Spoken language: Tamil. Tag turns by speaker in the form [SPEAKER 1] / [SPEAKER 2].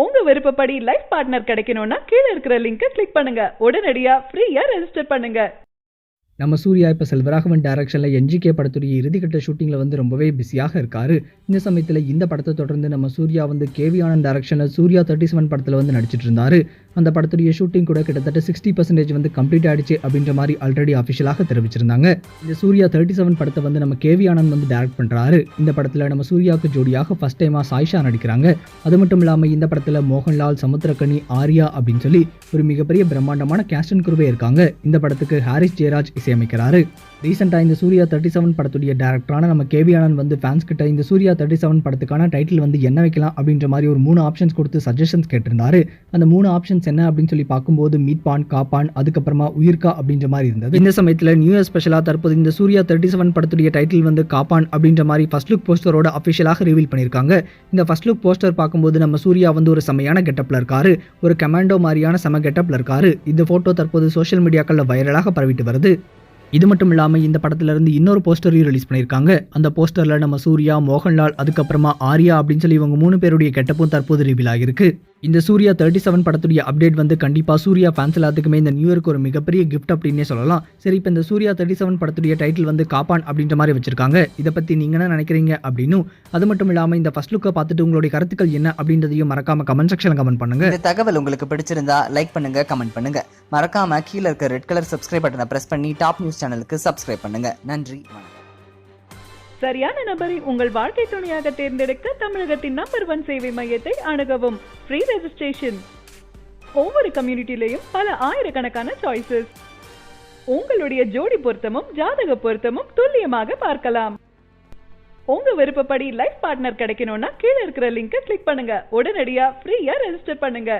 [SPEAKER 1] உங்க விருப்பப்படி லைஃப் பார்ட்னர் கிடைக்கணும்னா கீழ இருக்கிற லிங்கை கிளிக் பண்ணுங்க. உடனடியா ஃப்ரீயா ரெஜிஸ்டர் பண்ணுங்க.
[SPEAKER 2] நம்ம சூர்யா இப்போ செல்வராகவன் டைரக்ஷனில் என்ஜிகே படத்துடைய இறுதிக்கட்ட ஷூட்டிங்கில் வந்து ரொம்பவே பிஸியாக இருக்காரு. இந்த சமயத்தில் இந்த படத்தை தொடர்ந்து நம்ம சூர்யா வந்து கேவி ஆனந்த் டைரக்ஷனில் சூர்யா 37 படத்தில் வந்து நடிச்சிட்டு இருந்தாரு. அந்த படத்துடைய ஷூட்டிங் கூட கிட்டத்தட்ட 60% வந்து கம்ப்ளீட் ஆயிடுச்சு அப்படின்ற மாதிரி ஆல்ரெடி அஃபிஷியலாக தெரிவிச்சிருந்தாங்க. இந்த சூர்யா 37 படத்தை வந்து நம்ம கேவி ஆனந்த் வந்து டைரக்ட் பண்ணுறாரு. இந்த படத்தில் நம்ம சூர்யாவுக்கு ஜோடியாக ஃபர்ஸ்ட் டைமாக சாயிஷா நடிக்கிறாங்க. அது மட்டும் இல்லாமல் இந்த படத்தில் மோகன்லால், சமுத்திரக்கனி, ஆர்யா அப்படின்னு சொல்லி ஒரு மிகப்பெரிய பிரம்மாண்டமான கேஸ்ட் அண்ட் குரூவே இருக்காங்க. இந்த படத்துக்கு ஹாரிஸ் ஜெயராஜ் இசையமைக்கிறாரு. ரீசெண்டாக இந்த சூர்யா 37 படத்துடைய டேரக்டரான நம்ம கேவி ஆனந்த் வந்து ஃபேன்ஸ் கிட்ட இந்த சூர்யா 37 படத்துக்கான டைட்டில் வந்து என்ன வைக்கலாம் அப்படின்ற மாதிரி ஒரு 3 ஆப்ஷன்ஸ் கொடுத்து சஜஷன்ஸ் கேட்டிருந்தாரு. அந்த 3 ஆப்ஷன்ஸ் என்ன அப்படின்னு சொல்லி பார்க்கும்போது மீட்பான், காப்பான், அதுக்கப்புறமா உயிர்கா அப்படின்ற மாதிரி இருந்தது. இந்த சமயத்தில் நியூ இயர் ஸ்பெஷலாக தற்போது இந்த சூர்யா 37 படத்துடைய டைட்டில் வந்து காப்பான் அப்படின்ற மாதிரி ஃபர்ஸ்ட் லுக் போஸ்டரோட அஃபிஷியலாக ரிவீல் பண்ணியிருக்காங்க. இந்த ஃபர்ஸ்ட் லுக் போஸ்டர் பார்க்கும்போது நம்ம சூர்யா வந்து ஒரு செமையான கெட்டப்ல இருக்காரு. ஒரு கமாண்டோ மாதிரியான செம கெட்டப்ல இருக்காரு. இந்த போட்டோ தற்போது சோஷியல் மீடியாக்களில் வைரலாக பரவிட்டு வருது. இது மட்டும் இல்லாமல் இந்த படத்துல இருந்து இன்னொரு போஸ்டரையும் ரிலீஸ் பண்ணியிருக்காங்க. அந்த போஸ்டர்ல நம்ம சூர்யா, மோகன்லால், அதுக்கப்புறமா ஆர்யா அப்படின்னு சொல்லி இவங்க 3 பேருடைய கெட்டப்பும் தற்போது ரிவீல் ஆகிருக்கு. இந்த சூர்யா 37 படத்துடைய அப்டேட் வந்து கண்டிப்பாக சூர்யா ஃபேன்ஸ் எல்லாத்துக்குமே இந்த நியூ இயருக்கு ஒரு மிகப்பெரிய கிஃப்ட் அப்படின்னே சொல்லலாம். சரி, இப்போ இந்த சூர்யா 37 படத்துடைய டைட்டில் வந்து காப்பான் அப்படின்ற மாதிரி வச்சிருக்காங்க. இதை பற்றி நீங்கள் என்ன நினைக்கிறீங்க அப்படின்னும், அது மட்டும் இல்லாமல் இந்த ஃபர்ஸ்ட் லுக்கை பார்த்துட்டு உங்களுடைய கருத்துக்கள் என்ன அப்படின்றதையும் மறக்காம கமெண்ட் செக்ஷனில் கமெண்ட் பண்ணுங்க.
[SPEAKER 3] இந்த தகவல் உங்களுக்கு பிடிச்சிருந்தா லைக் பண்ணுங்க, கமெண்ட் பண்ணுங்க. மறக்காம கீழே இருக்க ரெட் கலர் சப்ஸ்கிரைப் பட்டனை பிரஸ் பண்ணி டாப் நியூஸ் சேனலுக்கு சப்ஸ்கிரைப் பண்ணுங்க. நன்றி, வணக்கம்.
[SPEAKER 1] சரியான நபரை உங்கள் வாழ்க்கை துணையாக தேர்ந்தெடுக்க தமிழகத்தின் நம்பர் 1 சேவை மையத்தை அணுகவும். Free registration. ஒவ்வொரு கம்யூனிட்டிலையும் பல ஆயிரக்கணக்கான சாய்ஸஸ். உங்களுடைய ஜோடி பொருத்தமும் ஜாதக பொருத்தமும் துல்லியமாக பார்க்கலாம். உங்க விருப்பப்படி லைஃப் பார்ட்னர் கிடைக்கணும்னா கீழ இருக்கிற லிங்கை கிளிக் பண்ணுங்க. உடனடியா ஃப்ரீயா ரெஜிஸ்டர் பண்ணுங்க.